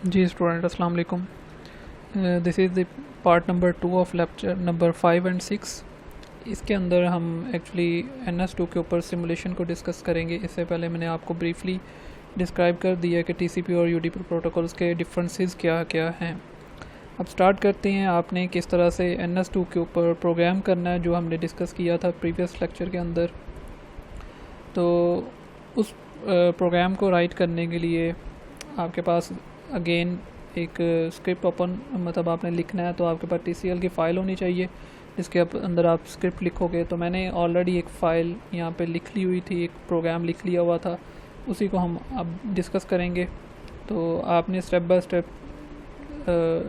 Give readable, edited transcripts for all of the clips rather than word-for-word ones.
जी student अस्सलाम वालेकुम। This is the part number 2 of lecture number 5 and 6। इसके अंदर हम एक्चुअली NS2 के ऊपर सिमुलेशन को डिस्कस करेंगे। इससे पहले मैंने आपको ब्रीफली डिस्क्राइब कर दिया कि TCP और UDP प्रोटोकॉल्स के डिफरेंसेस क्या क्या हैं। अब स्टार्ट करते हैं। आपने किस तरह से NS2 के ऊपर प्रोग्राम करना है, जो हमने डिस्कस किया था प्रीवियस लेक्चर के अंदर। तो उस प्रोग्राम को राइट करने के लिए आपके पास अगेन एक स्क्रिप्ट ओपन, मतलब आपने लिखना है तो आपके पास TCL की फ़ाइल होनी चाहिए जिसके अंदर आप स्क्रिप्ट लिखोगे। तो मैंने ऑलरेडी एक फ़ाइल यहाँ पे लिख ली हुई थी, एक प्रोग्राम लिख लिया हुआ था, उसी को हम अब डिस्कस करेंगे। तो आपने स्टेप बाय स्टेप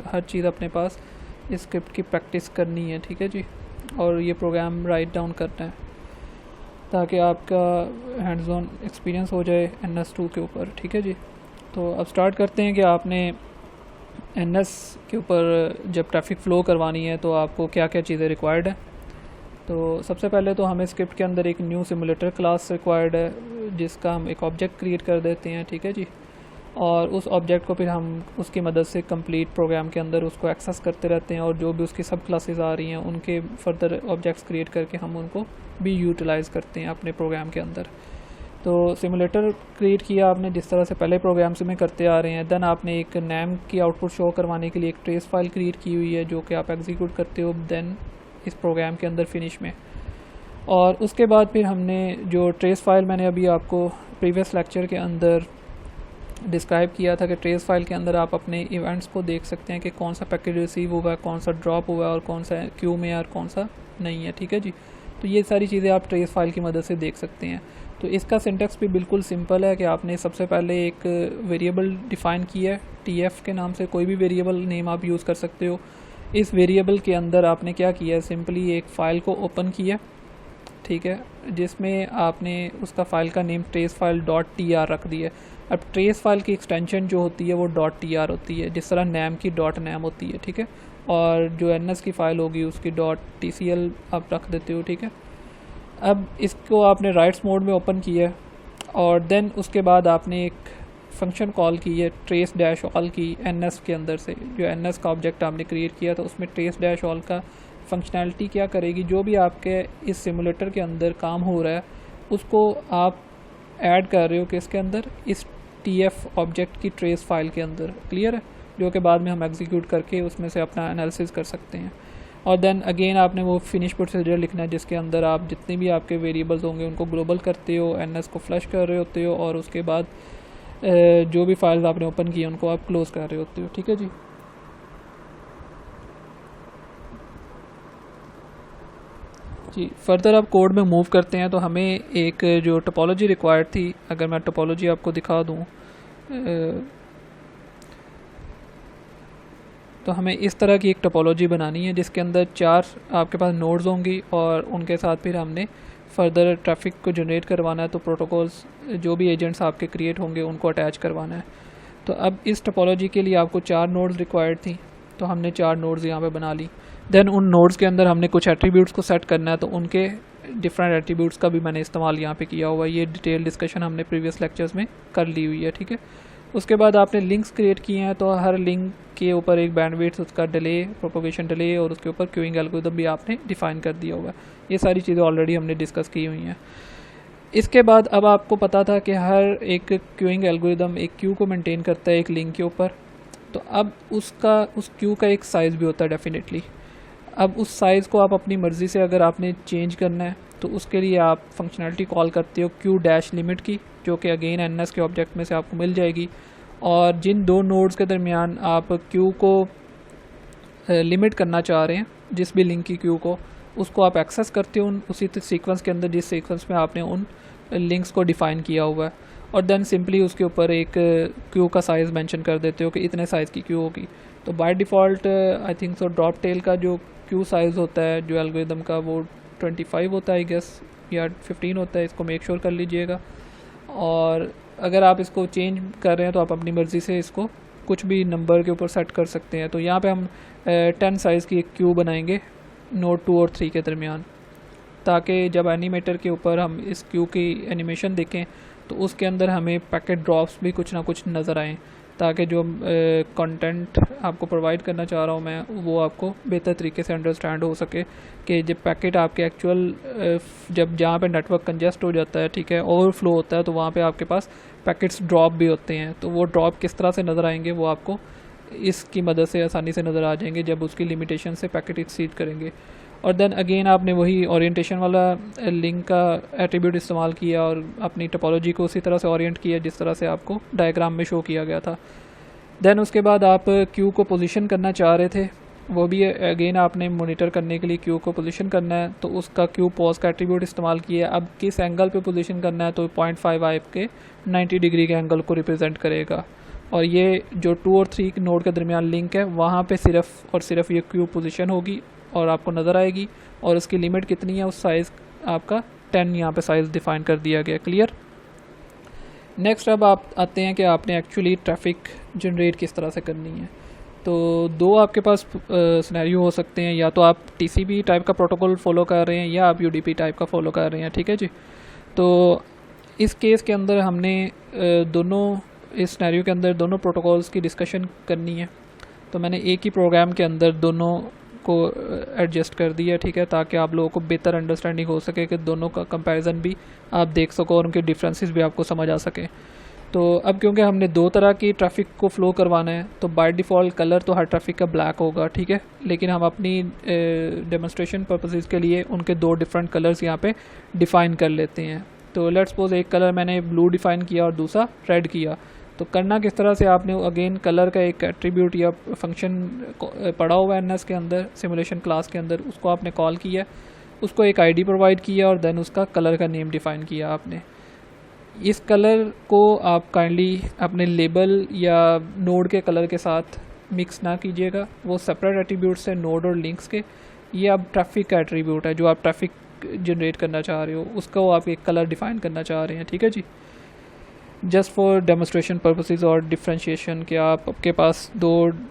हर चीज़ अपने पास इस स्क्रिप्ट की प्रैक्टिस करनी है, ठीक है जी। और ये प्रोग्राम राइट डाउन करना है ताकि आपका हैंड्स ऑन एक्सपीरियंस हो जाए NS2 के ऊपर, ठीक है जी। तो अब स्टार्ट करते हैं कि आपने NS के ऊपर जब ट्रैफिक फ़्लो करवानी है तो आपको क्या क्या चीज़ें रिक्वायर्ड है। तो सबसे पहले तो हमें स्क्रिप्ट के अंदर एक न्यू सिमुलेटर क्लास रिक्वायर्ड है जिसका हम एक ऑब्जेक्ट क्रिएट कर देते हैं, ठीक है जी। और उस ऑब्जेक्ट को फिर हम उसकी मदद से कंप्लीट प्रोग्राम के अंदर उसको एक्सेस करते रहते हैं, और जो भी उसकी सब क्लासेस आ रही हैं उनके फर्दर ऑब्जेक्ट्स क्रिएट करके हम उनको भी यूटिलाइज़ करते हैं अपने प्रोग्राम के अंदर। तो सिमुलेटर क्रिएट किया आपने जिस तरह से पहले प्रोग्राम्स में करते आ रहे हैं। देन आपने एक नैम की आउटपुट शो करवाने के लिए एक ट्रेस फाइल क्रिएट की हुई है जो कि आप एग्जीक्यूट करते हो देन इस प्रोग्राम के अंदर फिनिश में। और उसके बाद फिर हमने जो ट्रेस फाइल मैंने अभी आपको प्रीवियस लेक्चर के अंदर डिस्क्राइब किया था कि ट्रेस फाइल के अंदर आप अपने इवेंट्स को देख सकते हैं कि कौन सा पैकेज रिसीव हुआ है, कौन सा ड्रॉप हुआ है और कौन सा क्यू में है और कौन सा नहीं है, ठीक है जी। तो ये सारी चीज़ें आप ट्रेस फाइल की मदद से देख सकते हैं। तो इसका सिंटेक्स भी बिल्कुल सिंपल है कि आपने सबसे पहले एक वेरिएबल डिफ़ाइन किया है TF के नाम से, कोई भी वेरिएबल नेम आप यूज़ कर सकते हो। इस वेरिएबल के अंदर आपने क्या किया है, सिंपली एक फ़ाइल को ओपन किया, ठीक है, जिसमें आपने उसका फ़ाइल का नेम ट्रेस फाइल .tr रख दिया। अब ट्रेस फाइल की एक्सटेंशन जो होती है वो .tr होती है, जिस तरह नैम की .name होती है, ठीक है। और जो NS की फ़ाइल होगी उसकी .tcl आप रख देते हो, ठीक है। अब इसको आपने राइट्स मोड में ओपन किया और देन उसके बाद आपने एक फंक्शन कॉल की है ट्रेस डैश ऑल की NS के अंदर से। जो NS का ऑब्जेक्ट आपने क्रिएट किया था उसमें ट्रेस डैश ऑल का फंक्शनैलिटी क्या करेगी, जो भी आपके इस सिमुलेटर के अंदर काम हो रहा है उसको आप ऐड कर रहे हो कि इसके अंदर इस TF ऑब्जेक्ट की ट्रेस फाइल के अंदर, क्लियर है, जो कि बाद में हम एग्जीक्यूट करके उसमें से अपना एनालिसिस कर सकते हैं। और देन अगेन आपने वो फिनिश प्रोसीजर लिखना है जिसके अंदर आप जितने भी आपके वेरिएबल्स होंगे उनको ग्लोबल करते हो, NS को फ्लश कर रहे होते हो और उसके बाद जो भी फाइल्स आपने ओपन किए उनको आप क्लोज कर रहे होते हो, ठीक है जी। जी फर्दर आप कोड में मूव करते हैं तो हमें एक जो टोपोलॉजी रिक्वायर्ड थी, अगर मैं टोपोलॉजी आपको दिखा दूँ तो हमें इस तरह की एक टोपोलॉजी बनानी है जिसके अंदर 4 आपके पास नोड्स होंगी और उनके साथ फिर हमने फर्दर ट्रैफिक को जनरेट करवाना है। तो प्रोटोकॉल्स जो भी एजेंट्स आपके क्रिएट होंगे उनको अटैच करवाना है। तो अब इस टोपोलॉजी के लिए आपको 4 नोड्स रिक्वायर्ड थी, तो हमने 4 नोड्स यहाँ पे बना ली। देन उन नोड्स के अंदर हमने कुछ एट्रीब्यूट्स को सेट करना है, तो उनके डिफरेंट एट्रीब्यूट्स का भी मैंने इस्तेमाल यहाँ पे किया हुआ है। ये डिटेल डिस्कशन हमने प्रीवियस लेक्चर्स में कर ली हुई है, ठीक है। उसके बाद आपने लिंक्स क्रिएट किए हैं, तो हर लिंक के ऊपर एक बैंडविड्थ, उसका डिले, प्रोपोगेशन डिले और उसके ऊपर क्यूइंग एल्गोरिथम भी आपने डिफ़ाइन कर दिया हुआ है। ये सारी चीज़ें ऑलरेडी हमने डिस्कस की हुई हैं। इसके बाद अब आपको पता था कि हर एक क्यूइंग एल्गोरिथम एक क्यू को मेंटेन करता है एक लिंक के ऊपर। तो अब उस क्यू का एक साइज़ भी होता है डेफिनेटली। अब उस साइज़ को आप अपनी मर्ज़ी से अगर आपने चेंज करना है तो उसके लिए आप फंक्शनैलिटी कॉल करते हो क्यू डैश लिमिट की, जो कि अगेन NS के ऑब्जेक्ट में से आपको मिल जाएगी। और जिन 2 नोड्स के दरमियान आप क्यू को लिमिट करना चाह रहे हैं, जिस भी लिंक की क्यू को, उसको आप एक्सेस करते हो उसी सीक्वेंस के अंदर जिस सीक्वेंस में आपने उन लिंक्स को डिफ़ाइन किया हुआ है। और देन सिंपली उसके ऊपर एक क्यू का साइज़ मेंशन कर देते हो कि इतने साइज़ की क्यू होगी। तो by default I think so drop tail का जो क्यू साइज़ होता है जो एल्गोरिथम का वो 25 होता है आई गेस, या 15 होता है, इसको मेक श्योर कर लीजिएगा। और अगर आप इसको चेंज कर रहे हैं तो आप अपनी मर्ज़ी से इसको कुछ भी नंबर के ऊपर सेट कर सकते हैं। तो यहाँ पे हम 10 साइज़ की एक क्यू बनाएंगे नोड 2 और 3 के दरमियान, ताकि जब एनिमेटर के ऊपर हम इस क्यू की एनिमेशन देखें तो उसके अंदर हमें पैकेट ड्रॉप्स भी कुछ ना कुछ नज़र आएँ। ताकि जो कंटेंट आपको प्रोवाइड करना चाह रहा हूँ मैं वो आपको बेहतर तरीके से अंडरस्टैंड हो सके कि जब पैकेट आपके एक्चुअल जब जहाँ पे नेटवर्क कंजेस्ट हो जाता है, ठीक है, ओवरफ्लो होता है, तो वहाँ पे आपके पास पैकेट्स ड्रॉप भी होते हैं। तो वो ड्रॉप किस तरह से नज़र आएंगे वो आपको इसकी मदद से आसानी से नज़र आ जाएंगे जब उसकी लिमिटेशन से पैकेट एक्सीड करेंगे। और देन अगेन आपने वही ओरिएंटेशन वाला लिंक का एट्रीब्यूट इस्तेमाल किया और अपनी टोपोलॉजी को उसी तरह से ओरिएंट किया जिस तरह से आपको डायग्राम में शो किया गया था। देन उसके बाद आप क्यू को पोजीशन करना चाह रहे थे, वो भी अगेन आपने मॉनिटर करने के लिए क्यू को पोजीशन करना है, तो उसका क्यू पॉज का एट्रीब्यूट इस्तेमाल किया। अब किस एंगल पे पोजीशन करना है, तो 0.5 आपके 90 डिग्री के एंगल को रिप्रेजेंट करेगा। और ये जो 2 और 3 नोड के दरमियान लिंक है वहाँ पे सिर्फ और सिर्फ ये क्यू पोजीशन होगी और आपको नज़र आएगी। और उसकी लिमिट कितनी है, उस साइज़ आपका 10 यहाँ पे साइज़ डिफ़ाइन कर दिया गया। क्लियर। नेक्स्ट अब आप आते हैं कि आपने एक्चुअली ट्रैफिक जनरेट किस तरह से करनी है। तो दो आपके पास सिनेरियो हो सकते हैं, या तो आप टीसीपी टाइप का प्रोटोकॉल फॉलो कर रहे हैं या आप यूडीपी टाइप का फॉलो कर रहे हैं, ठीक है जी। तो इस केस के अंदर हमने इस सिनेरियो के अंदर दोनों प्रोटोकॉल्स की डिस्कशन करनी है। तो मैंने एक ही प्रोग्राम के अंदर दोनों को एडजस्ट कर दिया, ठीक है, ताकि आप लोगों को बेहतर अंडरस्टैंडिंग हो सके कि दोनों का कंपैरिजन भी आप देख सको और उनके डिफरेंसेस भी आपको समझ आ सके। तो अब क्योंकि हमने दो तरह की ट्रैफिक को फ़्लो करवाना है, तो बाय डिफ़ॉल्ट कलर तो हर ट्रैफिक का ब्लैक होगा, ठीक है, लेकिन हम अपनी डेमोन्स्ट्रेशन पर्पसेस के लिए उनके दो डिफरेंट कलर्स यहाँ पे डिफ़ाइन कर लेते हैं। तो लेट्स सपोज एक कलर मैंने ब्लू डिफ़ाइन किया और दूसरा रेड किया। तो करना किस तरह से, आपने अगेन कलर का एक एट्रीब्यूट या फंक्शन पड़ा हुआ है एनएस के अंदर, सिमुलेशन क्लास के अंदर, उसको आपने कॉल किया, उसको एक आईडी प्रोवाइड किया और देन उसका कलर का नेम डिफ़ाइन किया आपने। इस कलर को आप काइंडली अपने लेबल या नोड के कलर के साथ मिक्स ना कीजिएगा, वो सेपरेट एट्रीब्यूट्स हैं नोड और लिंक्स के। ये अब ट्रैफिक का एट्रीब्यूट है जो आप ट्रैफिक जनरेट करना चाह रहे हो, उसका वो आप एक कलर डिफ़ाइन करना चाह रहे हैं, ठीक है जी, जस्ट फॉर डेमोन्स्ट्रेशन पर्पसेस और डिफ्रेंशिएशन कि आपके पास दो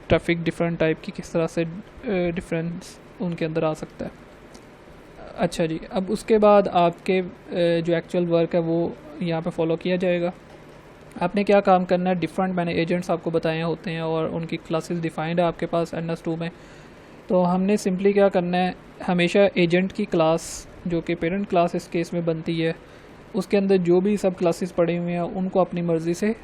ट्रैफिक डिफरेंट टाइप की किस तरह से डिफरेंस उनके अंदर आ सकता है। अच्छा जी, अब उसके बाद आपके जो एक्चुअल वर्क है वो यहाँ पे फॉलो किया जाएगा। आपने क्या काम करना है, डिफरेंट मैंने एजेंट्स आपको बताए होते हैं और उनकी क्लासेस डिफाइंड है आपके पास NS2 में। तो हमने सिंपली क्या करना है, हमेशा एजेंट की क्लास जो कि पेरेंट क्लास इस केस में बनती है, उसके अंदर जो भी सब क्लासेस पड़े हुए हैं उनको अपनी मर्ज़ी से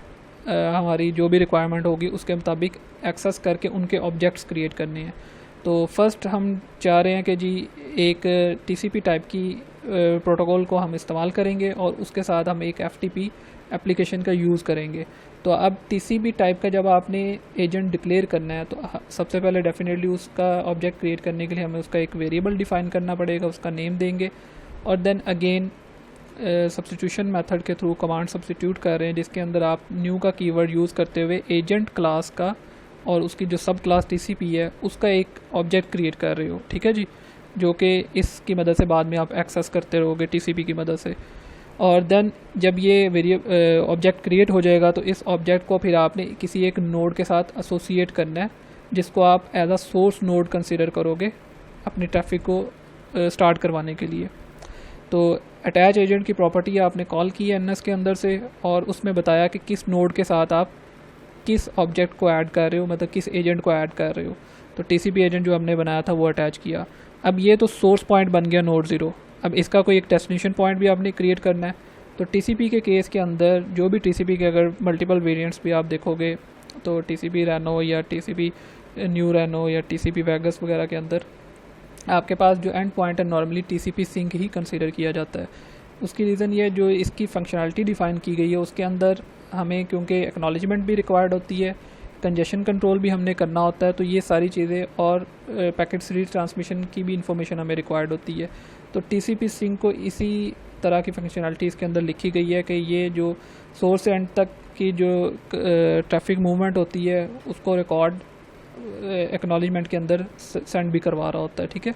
हमारी जो भी रिक्वायरमेंट होगी उसके मुताबिक एक्सेस करके उनके ऑब्जेक्ट्स क्रिएट करने हैं। तो फर्स्ट हम चाह रहे हैं कि जी एक TCP टाइप की प्रोटोकॉल को हम इस्तेमाल करेंगे और उसके साथ हम एक FTP एप्लीकेशन का यूज़ करेंगे। तो अब TCP टाइप का जब आपने एजेंट डिक्लेयर करना है तो सबसे पहले डेफिनेटली उसका ऑब्जेक्ट क्रिएट करने के लिए हमें उसका एक वेरिएबल डिफ़ाइन करना पड़ेगा, उसका नेम देंगे और देन अगेन सब्स्टिट्यूशन मेथड के थ्रू कमांड सब्स्टिट्यूट कर रहे हैं जिसके अंदर आप न्यू का कीवर्ड यूज़ करते हुए एजेंट क्लास का और उसकी जो सब क्लास TCP है उसका एक ऑब्जेक्ट क्रिएट कर रहे हो, ठीक है जी, जो कि इसकी मदद से बाद में आप एक्सेस करते रहोगे TCP की मदद से। और देन जब ये ऑब्जेक्ट क्रिएट हो जाएगा तो इस ऑब्जेक्ट को फिर आपने किसी एक नोड के साथ एसोसिएट करना है जिसको आप as a source node consider करोगे अपनी ट्रैफिक को स्टार्ट करवाने के लिए। तो अटैच एजेंट की प्रॉपर्टी आपने कॉल की है NS के अंदर से और उसमें बताया कि किस नोड के साथ आप किस ऑब्जेक्ट को ऐड कर रहे हो, मतलब किस एजेंट को ऐड कर रहे हो। तो TCP एजेंट जो हमने बनाया था वो अटैच किया। अब ये तो सोर्स पॉइंट बन गया नोड 0। अब इसका कोई एक डेस्टिनेशन पॉइंट भी आपने क्रिएट करना है। तो TCP के केस के अंदर जो भी TCP के अगर मल्टीपल वेरिएंट्स भी आप देखोगे तो TCP रैनो या TCP न्यू रैनो या TCP वेगस वगैरह के अंदर आपके पास जो एंड पॉइंट है नॉर्मली TCP सिंक ही कंसीडर किया जाता है। उसकी रीज़न ये जो इसकी फंक्शनैलिटी डिफ़ाइन की गई है उसके अंदर हमें क्योंकि एक्नॉलेजमेंट भी रिक्वायर्ड होती है, कंजेशन कंट्रोल भी हमने करना होता है, तो ये सारी चीज़ें और पैकेट सीरीज ट्रांसमिशन की भी इंफॉर्मेशन हमें रिक्वायर्ड होती है। तो TCP सिंक को इसी तरह की फंक्शनैलिटी इसके अंदर लिखी गई है कि ये जो सोर्स से एंड तक की जो ट्रैफिक मूवमेंट होती है उसको रिकॉर्ड एक्नॉलेजमेंट के अंदर सेंड भी करवा रहा होता है, ठीक है।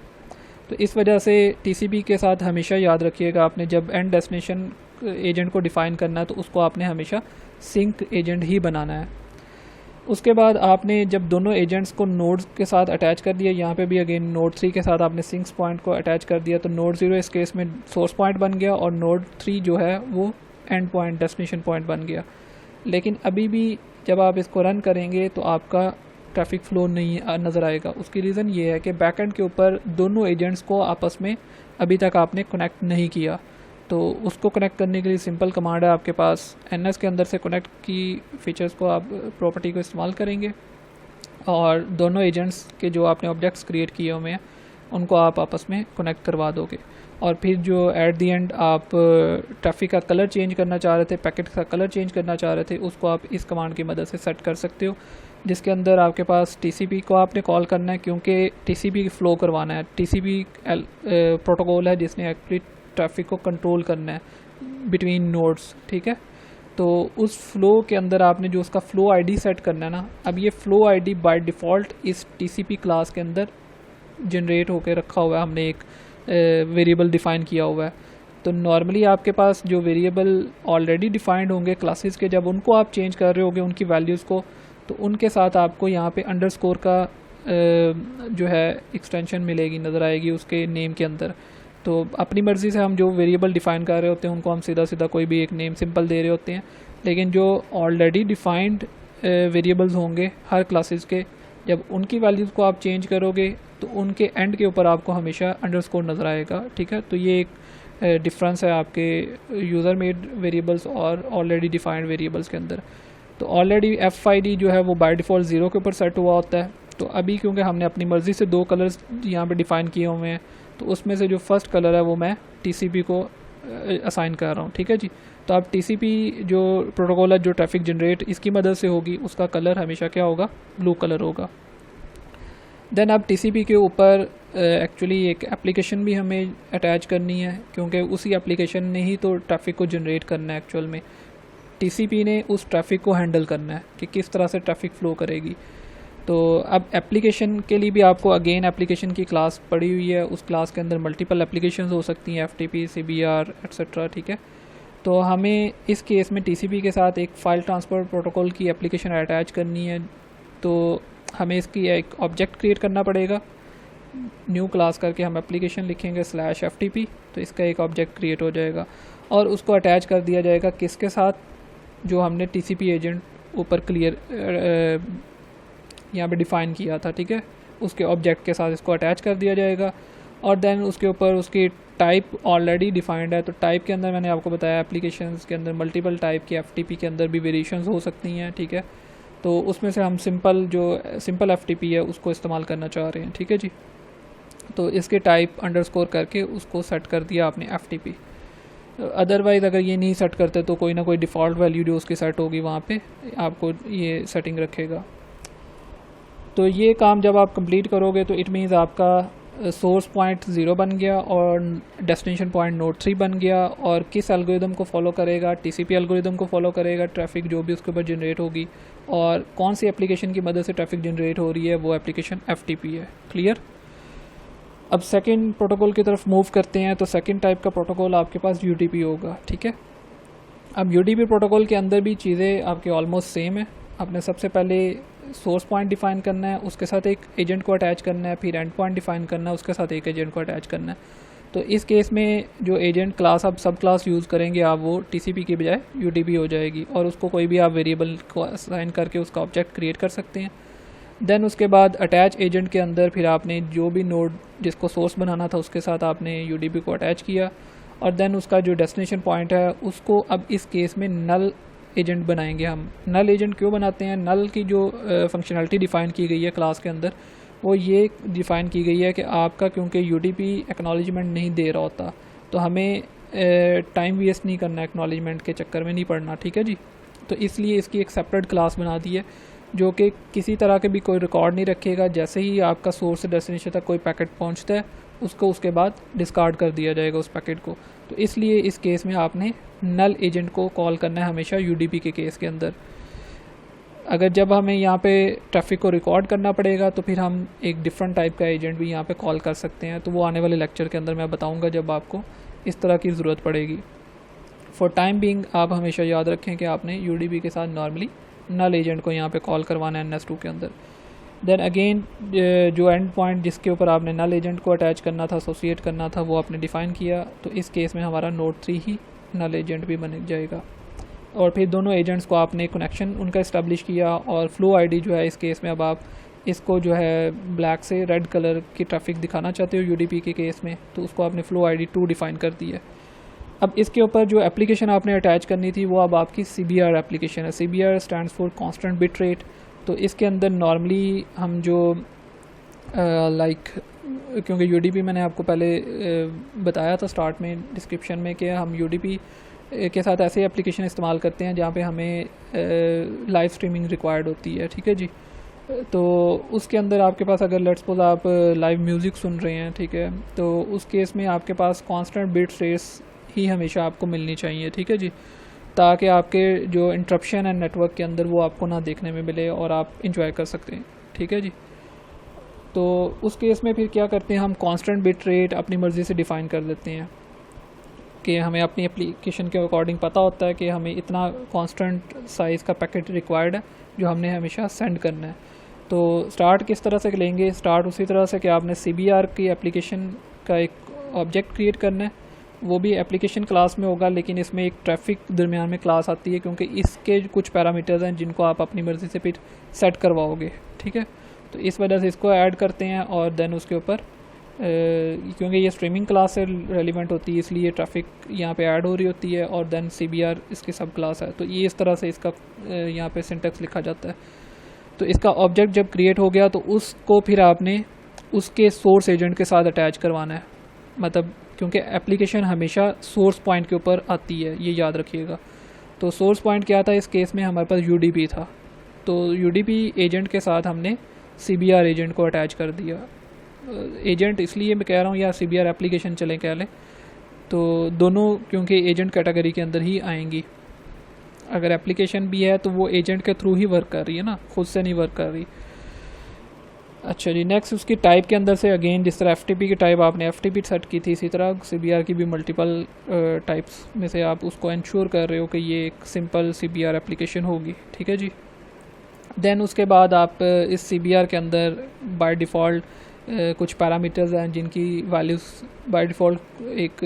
तो इस वजह से TCP के साथ हमेशा याद रखिएगा आपने जब एंड डेस्टिनेशन एजेंट को डिफ़ाइन करना है तो उसको आपने हमेशा सिंक एजेंट ही बनाना है। उसके बाद आपने जब दोनों एजेंट्स को नोड्स के साथ अटैच कर दिया, यहाँ पे भी अगेन नोड 3 के साथ आपने सिंक्स पॉइंट को अटैच कर दिया, तो नोड 0 इस केस में सोर्स पॉइंट बन गया और नोड 3 जो है वो एंड पॉइंट डेस्टिनेशन पॉइंट बन गया। लेकिन अभी भी जब आप इसको रन करेंगे तो आपका ट्रैफिक फ़्लो नहीं नज़र आएगा। उसकी रीज़न ये है कि बैकएंड के ऊपर दोनों एजेंट्स को आपस में अभी तक आपने कनेक्ट नहीं किया। तो उसको कनेक्ट करने के लिए सिंपल कमांड है आपके पास, NS के अंदर से कनेक्ट की फीचर्स को आप प्रॉपर्टी को इस्तेमाल करेंगे और दोनों एजेंट्स के जो आपने ऑब्जेक्ट्स क्रिएट किए हुए हैं उनको आप आपस में कनेक्ट करवा दोगे। और फिर जो एट दी एंड आप ट्रैफिक का कलर चेंज करना चाह रहे थे, पैकेट का कलर चेंज करना चाह रहे थे, उसको आप इस कमांड की मदद से सेट कर सकते हो, जिसके अंदर आपके पास TCP को आपने कॉल करना है, क्योंकि TCP फ्लो करवाना है। TCP प्रोटोकॉल है जिसने एक्चुअली ट्रैफिक को कंट्रोल करना है बिटवीन नोड्स, ठीक है। तो उस फ्लो के अंदर आपने जो उसका फ़्लो आईडी सेट करना है ना, अब ये फ़्लो आईडी बाय डिफ़ॉल्ट इस TCP क्लास के अंदर जनरेट होकर रखा हुआ है, हमने एक वेरिएबल डिफ़ाइन किया हुआ है। तो नॉर्मली आपके पास जो वेरिएबल ऑलरेडी डिफ़ाइंड होंगे क्लासेस के, जब उनको आप चेंज कर रहे होगे उनकी वैल्यूज़ को, तो उनके साथ आपको यहाँ पे अंडरस्कोर का जो है एक्सटेंशन मिलेगी, नज़र आएगी उसके नेम के अंदर। तो अपनी मर्ज़ी से हम जो वेरिएबल डिफ़ाइन कर रहे होते हैं उनको हम सीधा सीधा कोई भी एक नेम सिंपल दे रहे होते हैं, लेकिन जो ऑलरेडी डिफ़ाइंड वेरिएबल्स होंगे हर क्लासेस के, जब उनकी वैल्यूज़ को आप चेंज करोगे तो उनके एंड के ऊपर आपको हमेशा अंडरस्कोर नज़र आएगा, ठीक है। तो ये एक डिफरेंस है आपके यूज़र मेड वेरिएबल्स और ऑलरेडी डिफ़ाइंड वेरिएबल्स के अंदर। तो ऑलरेडी FID जो है वो बाय डिफ़ॉल्ट 0 के ऊपर सेट हुआ होता है। तो अभी क्योंकि हमने अपनी मर्ज़ी से 2 कलर्स यहाँ पे डिफ़ाइन किए हुए हैं, तो उसमें से जो फर्स्ट कलर है वो मैं TCP को असाइन कर रहा हूँ, ठीक है जी। तो अब TCP जो प्रोटोकॉल है जो ट्रैफिक जनरेट इसकी मदद से होगी, उसका कलर हमेशा क्या होगा, ब्लू कलर होगा। देन अब TCP के ऊपर एक्चुअली एक एप्लीकेशन भी हमें अटैच करनी है, क्योंकि उसी एप्लीकेशन ने ही तो ट्रैफिक को जनरेट करना है। एक्चुअल में TCP ने उस ट्रैफिक को हैंडल करना है कि किस तरह से ट्रैफिक फ़्लो करेगी। तो अब एप्लीकेशन के लिए भी आपको अगेन एप्लीकेशन की क्लास पड़ी हुई है, उस क्लास के अंदर मल्टीपल एप्लीकेशंस हो सकती हैं, FTP, CBR एट्सेट्रा, ठीक है। तो हमें इस केस में TCP के साथ एक फ़ाइल ट्रांसफ़र प्रोटोकॉल की एप्लीकेशन अटैच करनी है। तो हमें इसकी एक ऑब्जेक्ट क्रिएट करना पड़ेगा, न्यू क्लास करके हम एप्लीकेशन लिखेंगे /FTP, तो इसका एक ऑब्जेक्ट क्रिएट हो जाएगा और उसको अटैच कर दिया जाएगा किसके साथ, जो हमने TCP एजेंट ऊपर क्लियर यहाँ पे डिफ़ाइन किया था, ठीक है, उसके ऑब्जेक्ट के साथ इसको अटैच कर दिया जाएगा। और देन उसके ऊपर उसकी टाइप ऑलरेडी डिफ़ाइंड है। तो टाइप के अंदर मैंने आपको बताया एप्लीकेशंस के अंदर मल्टीपल टाइप की FTP के अंदर भी वेरिएशंस हो सकती हैं, ठीक है। तो उसमें से हम सिंपल FTP है उसको इस्तेमाल करना चाह रहे हैं, ठीक है जी। तो इसके टाइप अंडरस्कोर करके उसको सेट कर दिया आपने FTP। अदरवाइज़ अगर ये नहीं सेट करते तो कोई ना कोई डिफ़ॉल्ट वैल्यू जो उसकी सेट होगी वहाँ पे आपको ये सेटिंग रखेगा। तो ये काम जब आप कंप्लीट करोगे तो इट मीन्स आपका सोर्स पॉइंट 0 बन गया और डेस्टिनेशन पॉइंट नोड 3 बन गया। और किस एल्गोरिदम को फॉलो करेगा, TCP एल्गोरिदम को फॉलो करेगा, ट्रैफिक जो भी उसके ऊपर जनरेट होगी, और कौन सी एप्लीकेशन की मदद से ट्रैफिक जनरेट हो रही है, वो एप्लीकेशन FTP है। क्लियर। अब सेकंड प्रोटोकॉल की तरफ मूव करते हैं। तो सेकंड टाइप का प्रोटोकॉल आपके पास UDP होगा, ठीक है। अब UDP प्रोटोकॉल के अंदर भी चीज़ें आपके ऑलमोस्ट सेम है। आपने सबसे पहले सोर्स पॉइंट डिफ़ाइन करना है, उसके साथ एक एजेंट को अटैच करना है, फिर एंड पॉइंट डिफ़ाइन करना है, उसके साथ एक एजेंट को अटैच करना है। तो इस केस में जो एजेंट क्लास आप सब क्लास यूज़ करेंगे आप, वो TCP की बजाय UDP हो जाएगी और उसको कोई भी आप वेरिएबल को असाइन करके उसका ऑब्जेक्ट क्रिएट कर सकते हैं। देन उसके बाद अटैच एजेंट के अंदर फिर आपने जो भी नोड जिसको सोर्स बनाना था उसके साथ आपने UDP को अटैच किया, और देन उसका जो डेस्टिनेशन पॉइंट है उसको अब इस केस में नल एजेंट बनाएंगे हम। नल एजेंट क्यों बनाते हैं, नल की जो फंक्शनलिटी डिफ़ाइन की गई है क्लास के अंदर, वो ये डिफ़ाइन की गई है कि आपका क्योंकि UDP एक्नॉलेजमेंट नहीं दे रहा होता, तो हमें टाइम वेस्ट नहीं करना, एक्नॉलेजमेंट के चक्कर में नहीं पड़ना, ठीक है जी। तो इसलिए इसकी एक सेपरेट क्लास बना दी है जो कि किसी तरह के भी कोई रिकॉर्ड नहीं रखेगा। जैसे ही आपका सोर्स से डेस्टिनेशन तक कोई पैकेट पहुंचता है उसको उसके बाद डिस्कार्ड कर दिया जाएगा उस पैकेट को। तो इसलिए इस केस में आपने नल एजेंट को कॉल करना है हमेशा UDP के केस के अंदर। अगर जब हमें यहाँ पे ट्रैफिक को रिकॉर्ड करना पड़ेगा तो फिर हम एक डिफरेंट टाइप का एजेंट भी यहाँ पे कॉल कर सकते हैं। तो वो आने वाले लेक्चर के अंदर मैं बताऊँगा जब आपको इस तरह की ज़रूरत पड़ेगी। फॉर टाइम बीइंग आप हमेशा याद रखें कि आपने UDP के साथ नॉर्मली नल एजेंट को यहाँ पे कॉल करवाना है NS2 के अंदर। देन अगेन जो एंड पॉइंट जिसके ऊपर आपने नल एजेंट को अटैच करना था, एसोसिएट करना था, वो आपने डिफ़ाइन किया। तो इस केस में हमारा नोड 3 ही नल एजेंट भी बन जाएगा। और फिर दोनों एजेंट्स को आपने कनेक्शन उनका इस्टेब्लिश किया, और फ्लो आईडी जो है इस केस में अब आप इसको जो है ब्लैक से रेड कलर की ट्रैफिक दिखाना चाहते हो यूडीपी के केस में, तो उसको आपने फ्लो आईडी 2 डिफ़ाइन कर दी है। अब इसके ऊपर जो एप्लीकेशन आपने अटैच करनी थी वो अब आपकी CBR एप्लीकेशन है। CBR stands for constant bit rate. तो इसके अंदर नॉर्मली हम जो क्योंकि UDP मैंने आपको पहले बताया था स्टार्ट में डिस्क्रिप्शन में कि हम UDP के साथ ऐसे एप्लीकेशन इस्तेमाल करते हैं जहाँ पे हमें लाइव स्ट्रीमिंग रिक्वायर्ड होती है, ठीक है जी। तो उसके अंदर आपके पास अगर लेट्स सपोज आप लाइव म्यूज़िक सुन रहे हैं, ठीक है, तो उस केस में आपके पास कांस्टेंट बिट रेट्स ही हमेशा आपको मिलनी चाहिए, ठीक है जी, ताकि आपके जो इंटरप्शन है नेटवर्क के अंदर वो आपको ना देखने में मिले और आप इंजॉय कर सकते हैं, ठीक है जी। तो उस केस में फिर क्या करते हैं, हम कांस्टेंट बिट रेट अपनी मर्ज़ी से डिफ़ाइन कर देते हैं कि हमें अपनी एप्लीकेशन के अकॉर्डिंग पता होता है कि हमें इतना कांस्टेंट साइज़ का पैकेट रिक्वायर्ड है जो हमने हमेशा सेंड करना है। तो स्टार्ट किस तरह से लेंगे, स्टार्ट उसी तरह से कि आपने CBR की एप्लीकेशन का एक ऑब्जेक्ट क्रिएट करना है, वो भी एप्लीकेशन क्लास में होगा, लेकिन इसमें एक ट्रैफिक दरमियान में क्लास आती है क्योंकि इसके कुछ पैरामीटर्स हैं जिनको आप अपनी मर्ज़ी से फिर सेट करवाओगे, ठीक है। तो इस वजह से इसको ऐड करते हैं और देन उसके ऊपर क्योंकि ये स्ट्रीमिंग क्लास से रेलिवेंट होती है इसलिए ट्रैफिक यहाँ पे ऐड हो रही होती है, और देन CBR इसकी सब क्लास है। तो ये इस तरह से इसका यहाँ पे सिंटेक्स लिखा जाता है। तो इसका ऑब्जेक्ट जब क्रिएट हो गया तो उसको फिर आपने उसके सोर्स एजेंट के साथ अटैच करवाना है, मतलब क्योंकि एप्लीकेशन हमेशा सोर्स पॉइंट के ऊपर आती है, ये याद रखिएगा। तो सोर्स पॉइंट क्या था, इस केस में हमारे पास UDP था, तो UDP एजेंट के साथ हमने CBR एजेंट को अटैच कर दिया। एजेंट इसलिए मैं कह रहा हूँ या CBR एप्लीकेशन चलें कह लें, तो दोनों क्योंकि एजेंट कैटेगरी के अंदर ही आएंगी। अगर एप्लीकेशन भी है तो वो एजेंट के थ्रू ही वर्क कर रही है ना, खुद से नहीं वर्क कर रही। अच्छा जी, नेक्स्ट उसकी टाइप के अंदर से अगेन जिस तरह FTP की टाइप आपने FTP सेट की थी, इसी तरह CBR की भी मल्टीपल टाइप्स में से आप उसको इंश्योर कर रहे हो कि ये एक सिंपल CBR एप्लीकेशन होगी, ठीक है जी। देन उसके बाद आप इस CBR के अंदर बाय डिफ़ॉल्ट कुछ पैरामीटर्स हैं जिनकी वैल्यूज़ बाय डिफ़ॉल्ट एक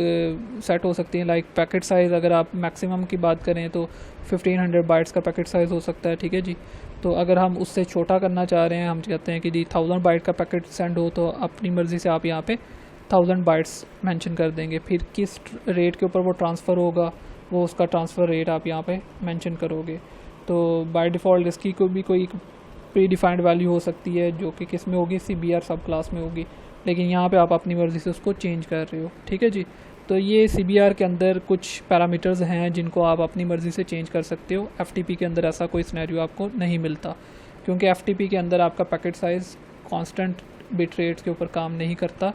सेट हो सकती हैं, लाइक पैकेट साइज़ अगर आप मैक्सिमम की बात करें तो 1500 बाइट्स का पैकेट साइज़ हो सकता है, ठीक है जी। तो अगर हम उससे छोटा करना चाह रहे हैं, हम कहते हैं कि जी 1000 बाइट का पैकेट सेंड हो, तो अपनी मर्ज़ी से आप यहाँ पे 1000 बाइट्स मेंशन कर देंगे। फिर किस रेट के ऊपर वो ट्रांसफ़र होगा वो उसका ट्रांसफ़र रेट आप यहाँ पे मेंशन करोगे। तो बाय डिफ़ॉल्ट इसकी कोई प्री डिफाइंड वैल्यू हो सकती है जो कि किस में होगी, CBR सब क्लास में होगी, लेकिन यहाँ पे आप अपनी मर्ज़ी से उसको चेंज कर रहे हो, ठीक है जी। तो ये CBR के अंदर कुछ पैरामीटर्स हैं जिनको आप अपनी मर्ज़ी से चेंज कर सकते हो। FTP के अंदर ऐसा कोई सिनेरियो आपको नहीं मिलता क्योंकि FTP के अंदर आपका packet size constant bit rates के ऊपर काम नहीं करता,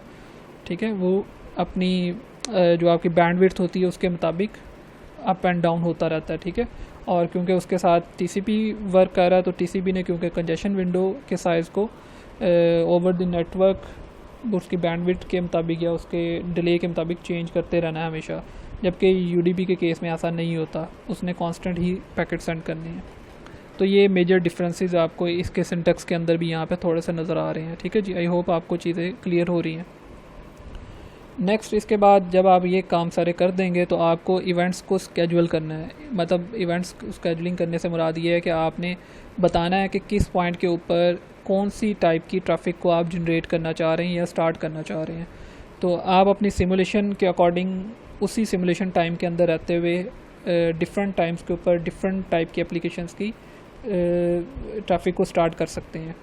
ठीक है। वो अपनी जो आपकी बैंडविड्थ होती है उसके मुताबिक अप एंड डाउन होता रहता है, ठीक है। और क्योंकि उसके साथ TCP वर्क कर रहा है तो TCP ने क्योंकि कंजेशन विंडो के साइज़ को ओवर द नेटवर्क उसकी बैंडविड्थ के मुताबिक या उसके डिले के मुताबिक चेंज करते रहना है हमेशा, जबकि UDP के केस में ऐसा नहीं होता, उसने कांस्टेंट ही पैकेट सेंड करनी है। तो ये मेजर डिफरेंसेस आपको इसके सिंटेक्स के अंदर भी यहाँ पे थोड़े से नज़र आ रहे हैं, ठीक है जी। आई होप आपको चीज़ें क्लियर हो रही हैं। नेक्स्ट इसके बाद जब आप ये काम सारे कर देंगे तो आपको इवेंट्स को स्केजुअल करना है, मतलब इवेंट्स स्केजुलिंग करने से मुराद ये है कि आपने बताना है कि किस पॉइंट के ऊपर कौन सी टाइप की ट्रैफिक को आप जनरेट करना चाह रहे हैं या स्टार्ट करना चाह रहे हैं। तो आप अपनी सिमुलेशन के अकॉर्डिंग उसी सिमुलेशन टाइम के अंदर रहते हुए डिफरेंट टाइम्स के ऊपर डिफरेंट टाइप की एप्लीकेशंस की ट्रैफिक को स्टार्ट कर सकते हैं।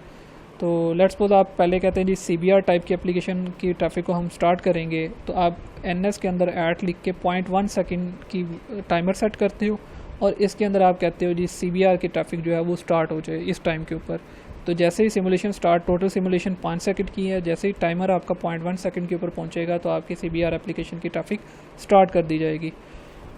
तो लेट्स सपोज आप पहले कहते हैं जी CBR टाइप की एप्लीकेशन की ट्रैफिक को हम स्टार्ट करेंगे, तो आप NS के अंदर ऐट लिख के 0.1 सेकेंड की टाइमर सेट करते हो और इसके अंदर आप कहते हो जी CBR की ट्रैफिक जो है वो स्टार्ट हो जाए इस टाइम के ऊपर। तो जैसे ही simulation start, total simulation 5 second की है, जैसे ही टाइमर आपका 0.1 सेकंड के ऊपर पहुंचेगा तो आपकी CBR एप्लीकेशन की ट्रैफिक स्टार्ट कर दी जाएगी।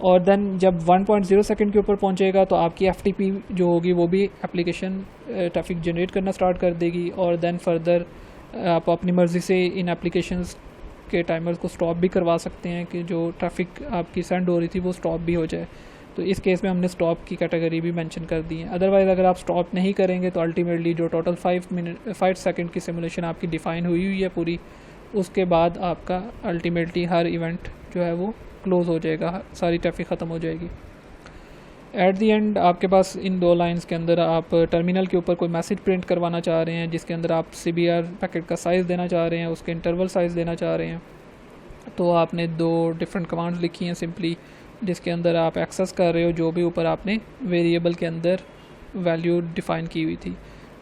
और देन जब 1.0 सेकंड के ऊपर पहुंचेगा तो आपकी FTP जो होगी वो भी एप्लीकेशन ट्रैफिक जनरेट करना स्टार्ट कर देगी। और देन फर्दर आप अपनी मर्ज़ी से इन एप्लीकेशंस के टाइमर्स को स्टॉप भी करवा सकते हैं कि जो ट्रैफिक आपकी सेंड हो रही थी वो स्टॉप भी हो जाए। तो इस केस में हमने स्टॉप की कैटेगरी भी मेंशन कर दी है। अदरवाइज़ अगर आप स्टॉप नहीं करेंगे तो अल्टीमेटली जो टोटल 5 सेकंड की सिमुलेशन आपकी डिफ़ाइन हुई है पूरी, उसके बाद आपका अल्टीमेटली हर इवेंट जो है वो क्लोज़ हो जाएगा, सारी ट्रैफिक ख़त्म हो जाएगी। एट दी एंड आपके पास इन दो लाइंस के अंदर आप टर्मिनल के ऊपर कोई मैसेज प्रिंट करवाना चाह रहे हैं जिसके अंदर आप CBR पैकेट का साइज़ देना चाह रहे हैं, उसके इंटरवल साइज़ देना चाह रहे हैं। तो आपने दो डिफरेंट कमांड्स लिखी हैं सिंपली, जिसके अंदर आप एक्सेस कर रहे हो जो भी ऊपर आपने वेरिएबल के अंदर वैल्यू डिफ़ाइन की हुई थी।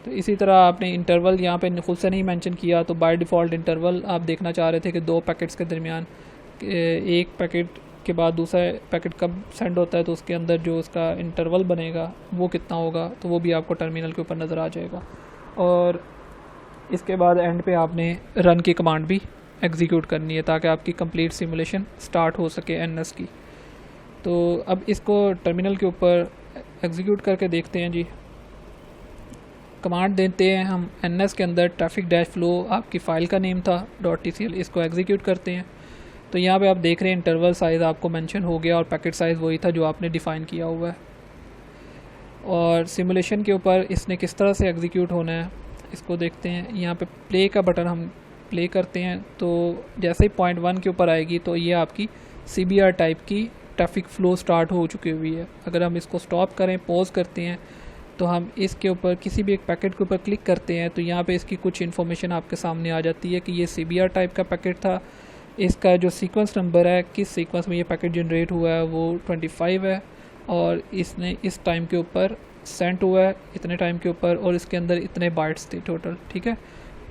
तो इसी तरह आपने इंटरवल यहाँ पे खुद से नहीं मेंशन किया, तो बाय डिफ़ॉल्ट इंटरवल आप देखना चाह रहे थे कि दो पैकेट्स के दरमियान एक पैकेट के बाद दूसरा पैकेट कब सेंड होता है, तो उसके अंदर जो उसका इंटरवल बनेगा वो कितना होगा, तो वो भी आपको टर्मिनल के ऊपर नज़र आ जाएगा। और इसके बाद एंड पे आपने रन की कमांड भी एग्जीक्यूट करनी है ताकि आपकी कंप्लीट सिमुलेशन स्टार्ट हो सके NS की। तो अब इसको टर्मिनल के ऊपर एग्जीक्यूट करके देखते हैं जी। कमांड देते हैं हम NS के अंदर ट्रैफिक डैश फ्लो आपकी फ़ाइल का नेम था .tcl, इसको एग्जीक्यूट करते हैं। तो यहाँ पे आप देख रहे हैं इंटरवल साइज़ आपको मेंशन हो गया और पैकेट साइज़ वही था जो आपने डिफ़ाइन किया हुआ है। और सिमुलेशन के ऊपर इसने किस तरह से एग्जीक्यूट होना है इसको देखते हैं। यहाँ पे प्ले का बटन हम प्ले करते हैं, तो जैसे ही पॉइंट 1 के ऊपर आएगी तो ये आपकी CBR टाइप की ट्रैफिक फ़्लो स्टार्ट हो चुकी हुई है। अगर हम इसको स्टॉप करें, पॉज करते हैं, तो हम इसके ऊपर किसी भी एक पैकेट के ऊपर क्लिक करते हैं तो यहाँ पे इसकी कुछ इन्फॉर्मेशन आपके सामने आ जाती है कि ये CBR टाइप का पैकेट था, इसका जो सीक्वेंस नंबर है, किस सीक्वेंस में ये पैकेट जनरेट हुआ है वो 25 है, और इसने इस टाइम के ऊपर सेंड हुआ है इतने टाइम के ऊपर, और इसके अंदर इतने बाइट्स थे टोटल। ठीक है,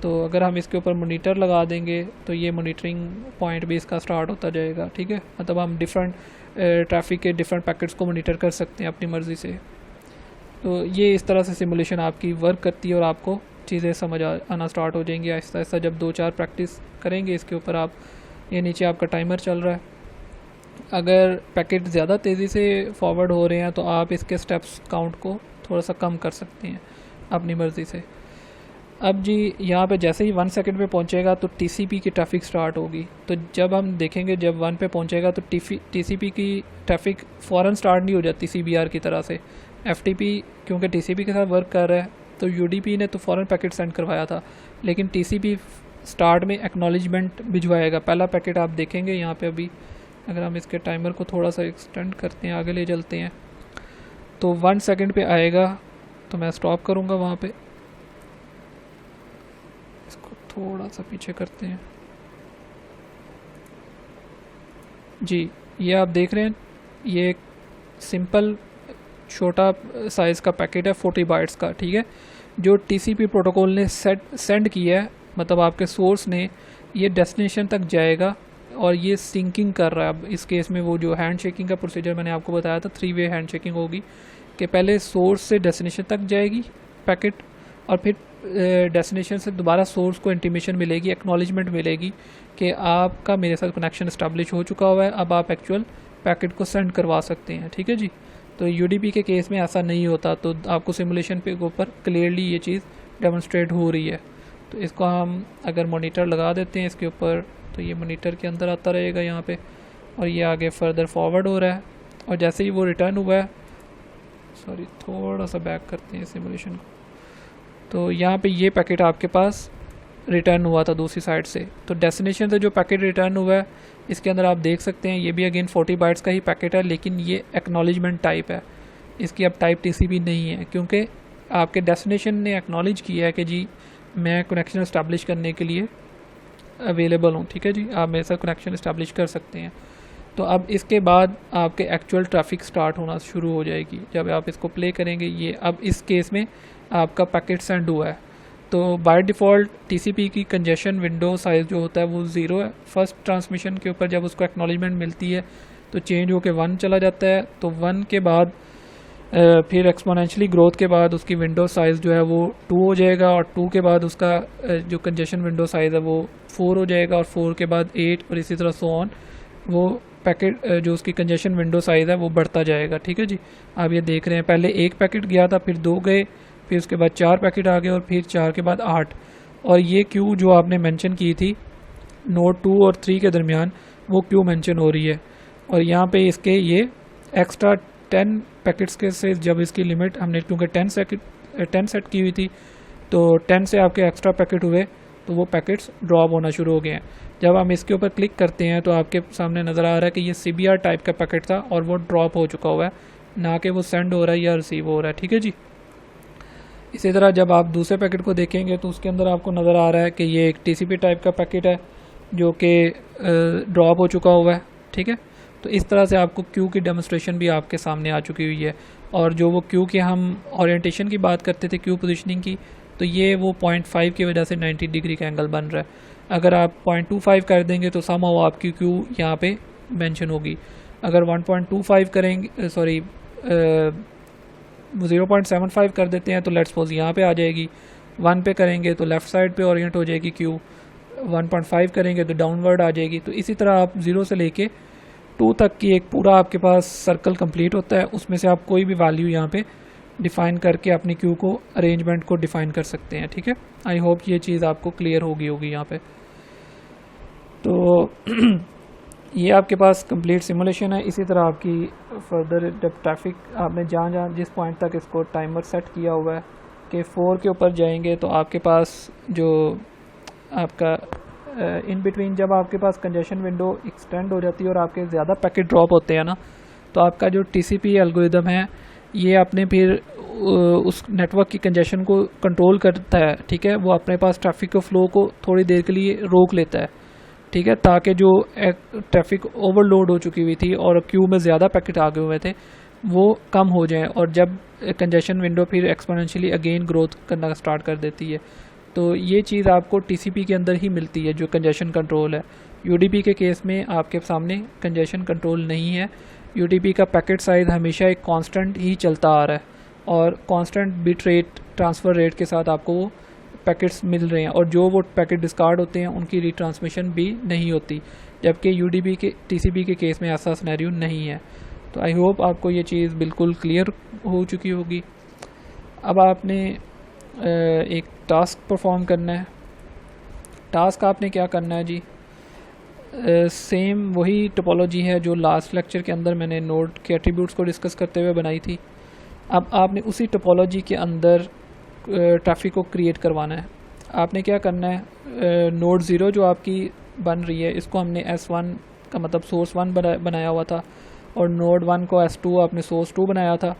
तो अगर हम इसके ऊपर मोनीटर लगा देंगे तो ये मोनीटरिंग पॉइंट भी इसका स्टार्ट होता जाएगा। ठीक है, मतलब हम डिफरेंट ट्रैफिक के डिफरेंट पैकेट्स को मोनीटर कर सकते हैं अपनी मर्ज़ी से। तो ये इस तरह से सिमुलेशन आपकी वर्क करती है और आपको चीज़ें समझ आना स्टार्ट हो जाएंगी आहिस्ता आहिस्ता जब 2-4 प्रैक्टिस करेंगे इसके ऊपर आप। ये नीचे आपका टाइमर चल रहा है। अगर पैकेट ज़्यादा तेज़ी से फॉरवर्ड हो रहे हैं तो आप इसके स्टेप्स काउंट को थोड़ा सा कम कर सकते हैं अपनी मर्ज़ी से। अब जी यहाँ पे जैसे ही 1 सेकंड पे पहुँचेगा तो TCP की ट्रैफिक स्टार्ट होगी। तो जब हम देखेंगे जब 1 पे पहुँचेगा तो TCP की ट्रैफिक फ़ौरन स्टार्ट नहीं हो जाती CBR की तरह से। FTP क्योंकि TCP के साथ वर्क कर रहा है तो UDP ने तो फ़ौरन पैकेट सेंड करवाया था, लेकिन TCP स्टार्ट में एक्नॉलेजमेंट भिजवाएगा। पहला पैकेट आप देखेंगे यहाँ पे अभी, अगर हम इसके टाइमर को थोड़ा सा एक्सटेंड करते हैं, आगे ले चलते हैं, तो 1 सेकंड पे आएगा। तो मैं स्टॉप करूँगा वहाँ पे, इसको थोड़ा सा पीछे करते हैं जी। ये आप देख रहे हैं ये एक सिंपल छोटा साइज़ का पैकेट है 40 बाइट्स का। ठीक है, जो TCP प्रोटोकॉल ने सेंड किया है, मतलब आपके सोर्स ने, ये डेस्टिनेशन तक जाएगा और ये सिंकिंग कर रहा है। अब इस केस में वो जो हैंड शेकिंग का प्रोसीजर मैंने आपको बताया था, 3 वे हैंड शेकिंग होगी कि पहले सोर्स से डेस्टिनेशन तक जाएगी पैकेट, और फिर डेस्टिनेशन से दोबारा सोर्स को इंटीमेशन मिलेगी, एक्नॉलेजमेंट मिलेगी कि आपका मेरे साथ कनेक्शन इस्टेब्लिश हो चुका हुआ है, अब आप एक्चुअल पैकेट को सेंड करवा सकते हैं। ठीक है जी, तो UDP के केस में ऐसा नहीं होता, तो आपको सिमुलेशन पे ऊपर क्लियरली ये चीज़ डेमोन्स्ट्रेट हो रही है। तो इसको हम अगर मॉनिटर लगा देते हैं इसके ऊपर तो ये मॉनिटर के अंदर आता रहेगा यहाँ पे, और ये आगे फर्दर फॉरवर्ड हो रहा है। और जैसे ही वो रिटर्न हुआ है, सॉरी थोड़ा सा बैक करते हैं सिमुलेशन को, तो यहाँ पे ये पैकेट आपके पास रिटर्न हुआ था दूसरी साइड से। तो डेस्टिनेशन से जो पैकेट रिटर्न हुआ है इसके अंदर आप देख सकते हैं ये भी अगेन 40 बाइट्स का ही पैकेट है, लेकिन ये एक्नॉलेजमेंट टाइप है, इसकी अब टाइप TCP नहीं है, क्योंकि आपके डेस्टिनेशन ने एक्नॉलेज किया है कि जी मैं कनेक्शन इस्टेब्लिश करने के लिए अवेलेबल हूँ। ठीक है जी, आप मेरे साथ कनेक्शन इस्टेब्लिश कर सकते हैं। तो अब इसके बाद आपके एक्चुअल ट्रैफिक स्टार्ट होना शुरू हो जाएगी जब आप इसको प्ले करेंगे। ये अब इस केस में आपका पैकेट सेंड हुआ है, तो बाय डिफ़ॉल्ट TCP की कंजेशन विंडो साइज़ जो होता है वो 0 है। फर्स्ट ट्रांसमिशन के ऊपर जब उसको एक्नॉलेजमेंट मिलती है तो चेंज होकर 1 चला जाता है। तो 1 के बाद फिर एक्सपोनेंशियली ग्रोथ के बाद उसकी विंडो साइज़ जो है वो 2 हो जाएगा, और 2 के बाद उसका जो कंजेशन विंडो साइज़ है वो 4 हो जाएगा, और 4 के बाद 8, और इसी तरह सो ऑन। वो पैकेट जो उसकी कंजेशन विंडो साइज़ है वो बढ़ता जाएगा। ठीक है जी, आप ये देख रहे हैं पहले 1 पैकेट गया था, फिर 2 गए, फिर उसके बाद 4 पैकेट आ गए, और फिर 4 के बाद 8। और ये क्यू जो आपने मेंशन की थी नोड 2 और 3 के दरमियान, वो क्यू मेंशन हो रही है। और यहाँ पे इसके ये एक्स्ट्रा 10 पैकेट्स के से जब इसकी लिमिट हमने क्योंकि 10 सेट की हुई थी, तो 10 से आपके एक्स्ट्रा पैकेट हुए तो वो पैकेट्स ड्रॉप होना शुरू हो गए हैं। जब हम इसके ऊपर क्लिक करते हैं तो आपके सामने नज़र आ रहा है कि ये CBR टाइप का पैकेट था और वो ड्रॉप हो चुका हुआ है ना कि वो सेंड हो रहा है या रिसीव हो रहा है, ठीक है जी। इसी तरह जब आप दूसरे पैकेट को देखेंगे तो उसके अंदर आपको नज़र आ रहा है कि ये एक TCP टाइप का पैकेट है जो कि ड्रॉप हो चुका हुआ है, ठीक है। तो इस तरह से आपको क्यू की डेमोस्ट्रेशन भी आपके सामने आ चुकी हुई है। और जो वो क्यू की हम ओरिएंटेशन की बात करते थे, क्यू पोजीशनिंग की, तो ये वो 0.5 की वजह से 90 डिग्री का एंगल बन रहा है। अगर आप 0.25 कर देंगे तो समहाउ आपकी क्यू यहाँ पे मेंशन होगी। अगर 1.25 करेंगे, सॉरी 0.75 कर देते हैं तो लेट्स सपोज यहाँ पे आ जाएगी। 1 पे करेंगे तो लेफ़्ट साइड पे ओरिएंट हो जाएगी क्यू। 1.5 करेंगे तो डाउनवर्ड आ जाएगी। तो इसी तरह आप 0 से लेके 2 तक की एक पूरा आपके पास सर्कल कंप्लीट होता है। उसमें से आप कोई भी वैल्यू यहाँ पे डिफ़ाइन करके अपनी क्यू को, अरेंजमेंट को डिफ़ाइन कर सकते हैं, ठीक है। आई होप ये चीज़ आपको क्लियर होगी यहाँ पे। तो ये आपके पास कंप्लीट सिमुलेशन है। इसी तरह आपकी फर्दर जब ट्रैफिक आपने जहाँ जिस पॉइंट तक इसको टाइमर सेट किया हुआ है कि 4 के ऊपर जाएंगे तो आपके पास जो आपका इन बिटवीन जब आपके पास कंजेशन विंडो एक्सटेंड हो जाती है और आपके ज़्यादा पैकेट ड्रॉप होते हैं ना, तो आपका जो TCP एल्गोरिदम है ये अपने फिर उस नेटवर्क की कंजेशन को कंट्रोल करता है, ठीक है। वो अपने पास ट्रैफिक के फ्लो को थोड़ी देर के लिए रोक लेता है, ठीक है, ताकि जो ट्रैफिक ओवरलोड हो चुकी हुई थी और क्यू में ज़्यादा पैकेट आ गए हुए थे वो कम हो जाएं। और जब कंजेशन विंडो फिर एक्सपोनेंशियली अगेन ग्रोथ करना स्टार्ट कर देती है, तो ये चीज़ आपको TCP के अंदर ही मिलती है, जो कंजेशन कंट्रोल है। UDP के केस में आपके सामने कंजेशन कंट्रोल नहीं है। UDP का पैकेट साइज़ हमेशा एक कांस्टेंट ही चलता आ रहा है और constant bit rate, transfer rate के साथ आपको वो पैकेट्स मिल रहे हैं, और जो वो पैकेट डिस्कार्ड होते हैं उनकी रिट्रांसमिशन भी नहीं होती, जबकि UDP के TCP के केस में ऐसा सिनेरियो नहीं है। तो आई होप आपको ये चीज़ बिल्कुल क्लियर हो चुकी होगी। अब आपने एक टास्क परफॉर्म करना है। टास्क आपने क्या करना है जी, सेम वही टोपोलॉजी है जो लास्ट लेक्चर के अंदर मैंने नोड के एट्रीब्यूट्स को डिस्कस करते हुए बनाई थी। अब आपने उसी टोपोलॉजी के अंदर ट्रैफिक को क्रिएट करवाना है। आपने क्या करना है, नोड 0 जो आपकी बन रही है इसको हमने S1 का मतलब सोर्स 1 बनाया हुआ था, और नोड 1 को S2 आपने सोर्स 2 बनाया था।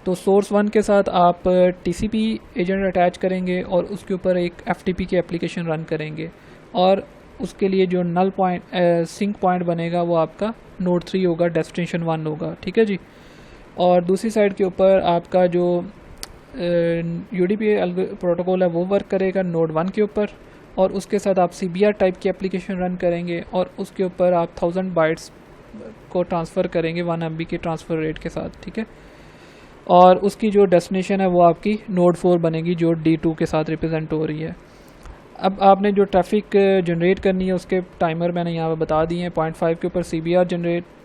तो सोर्स 1 के साथ आप TCP एजेंट अटैच करेंगे और उसके ऊपर एक FTP की एप्लीकेशन रन करेंगे, और उसके लिए जो नल पॉइंट सिंक पॉइंट बनेगा वो आपका नोड 3 होगा, डेस्टिनेशन 1 होगा, ठीक है जी। और दूसरी साइड के ऊपर आपका जो UDP प्रोटोकॉल है वो वर्क करेगा नोड 1 के ऊपर, और उसके साथ आप CBR टाइप की एप्लीकेशन रन करेंगे और उसके ऊपर आप 1000 बाइट्स को ट्रांसफ़र करेंगे 1 MB के ट्रांसफ़र रेट के साथ, ठीक है। और उसकी जो डेस्टिनेशन है वो आपकी नोड 4 बनेगी जो D2 के साथ रिप्रेजेंट हो रही है। अब आपने जो ट्रैफिक जनरेट करनी है उसके टाइमर मैंने यहाँ पे बता दिए हैं। 0.5 के ऊपर CBR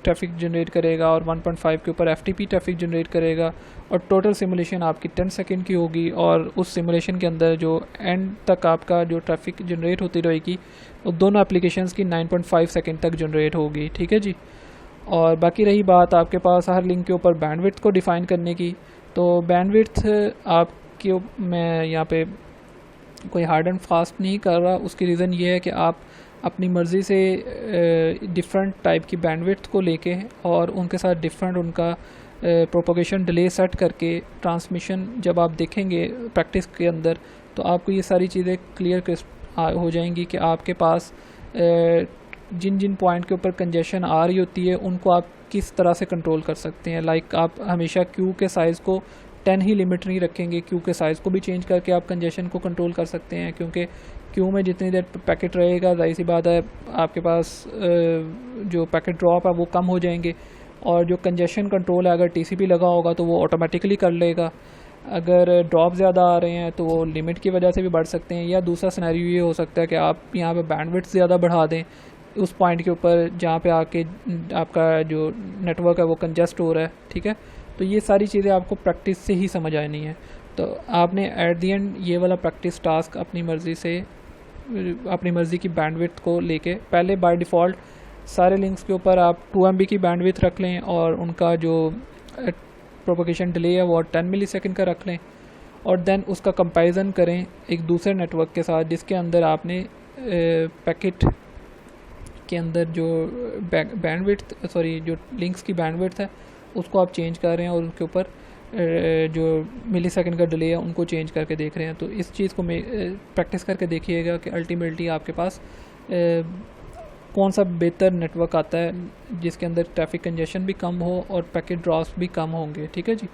ट्रैफिक जनरेट करेगा और 1.5 के ऊपर FTP ट्रैफिक जनरेट करेगा, और टोटल सिमुलेशन आपकी 10 सेकंड की होगी। और उस सिमुलेशन के अंदर जो एंड तक आपका जो ट्रैफिक जनरेट होती रहेगी वो दोनों एप्लीकेशंस की 9.5 सेकंड तक जनरेट होगी, ठीक है जी। और बाकी रही बात आपके पास हर लिंक के ऊपर बैंडविड्थ को डिफ़ाइन करने की, तो बैंडविड्थ आपके मैं यहाँ पे कोई हार्ड एंड फास्ट नहीं कर रहा। उसकी रीज़न ये है कि आप अपनी मर्ज़ी से डिफरेंट टाइप की बैंडविड्थ को लेके और उनके साथ डिफरेंट उनका प्रोपोगेशन डिले सेट करके ट्रांसमिशन जब आप देखेंगे प्रैक्टिस के अंदर, तो आपको ये सारी चीज़ें क्लियर हो जाएंगी कि आपके पास जिन जिन पॉइंट के ऊपर कंजेशन आ रही होती है उनको आप किस तरह से कंट्रोल कर सकते हैं। लाइक आप हमेशा क्यू के साइज़ को 10 ही लिमिट नहीं रखेंगे, क्यू के साइज़ को भी चेंज करके आप कंजेशन को कंट्रोल कर सकते हैं, क्योंकि क्यू में जितनी देर पैकेट रहेगा जाहिर सी बात है आपके पास जो पैकेट ड्रॉप है वो कम हो जाएंगे, और जो कंजेशन कंट्रोल है अगर TCP लगा होगा तो वो ऑटोमेटिकली कर लेगा। अगर ड्रॉप ज़्यादा आ रहे हैं तो वो लिमिट की वजह से भी बढ़ सकते हैं, या दूसरा सिनेरियो ये हो सकता है कि आप यहाँ पे बैंडविड्थ ज़्यादा बढ़ा दें उस पॉइंट के ऊपर जहाँ पे आके आपका जो नेटवर्क है वो कंजेस्ट हो रहा है, ठीक है। तो ये सारी चीज़ें आपको प्रैक्टिस से ही समझ आनी है। तो आपने एट दी एंड ये वाला प्रैक्टिस टास्क अपनी मर्ज़ी की बैंडविड्थ को लेके पहले बाय डिफ़ॉल्ट सारे लिंक्स के ऊपर आप 2 MB की बैंडविड्थ रख लें, और उनका जो प्रोपोगेशन डिले है वो 10 मिलीसेकंड का रख लें, और देन उसका कंपैरिजन करें एक दूसरे नेटवर्क के साथ जिसके अंदर आपने पैकेट के अंदर जो बैंडविड्थ जो लिंक्स की बैंडविड्थ है उसको आप चेंज कर रहे हैं और उसके ऊपर जो मिली सेकेंड का डिले है उनको चेंज करके देख रहे हैं। तो इस चीज़ को प्रैक्टिस करके देखिएगा कि अल्टीमेटली आपके पास कौन सा बेहतर नेटवर्क आता है जिसके अंदर ट्रैफिक कंजेशन भी कम हो और पैकेट ड्रॉप्स भी कम होंगे। ठीक है जी।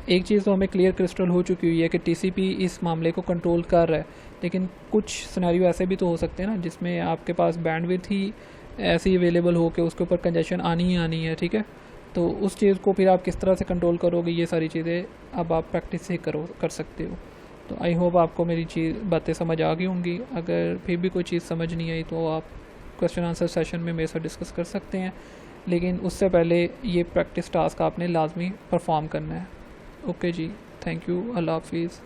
एक चीज़ तो हमें क्लियर क्रिस्टल हो चुकी हुई है कि टीसीपी इस मामले को कंट्रोल कर रहा है, लेकिन कुछ सिनेरियो ऐसे भी तो हो सकते हैं ना जिसमें आपके पास बैंडविड्थ ही ऐसी अवेलेबल हो कि उसके ऊपर कंजेशन आनी ही आनी है। ठीक है, तो उस चीज़ को फिर आप किस तरह से कंट्रोल करोगे, ये सारी चीज़ें अब आप प्रैक्टिस से कर सकते हो। तो आई होप आपको मेरी बातें समझ आ गई होंगी। अगर फिर भी कोई चीज़ समझ नहीं आई तो आप क्वेश्चन आंसर सेशन में मेरे साथ डिस्कस कर सकते हैं, लेकिन उससे पहले ये प्रैक्टिस टास्क आपने लाजमी परफॉर्म करना है। ओके जी, थैंक यू, अल्लाह हाफिज़।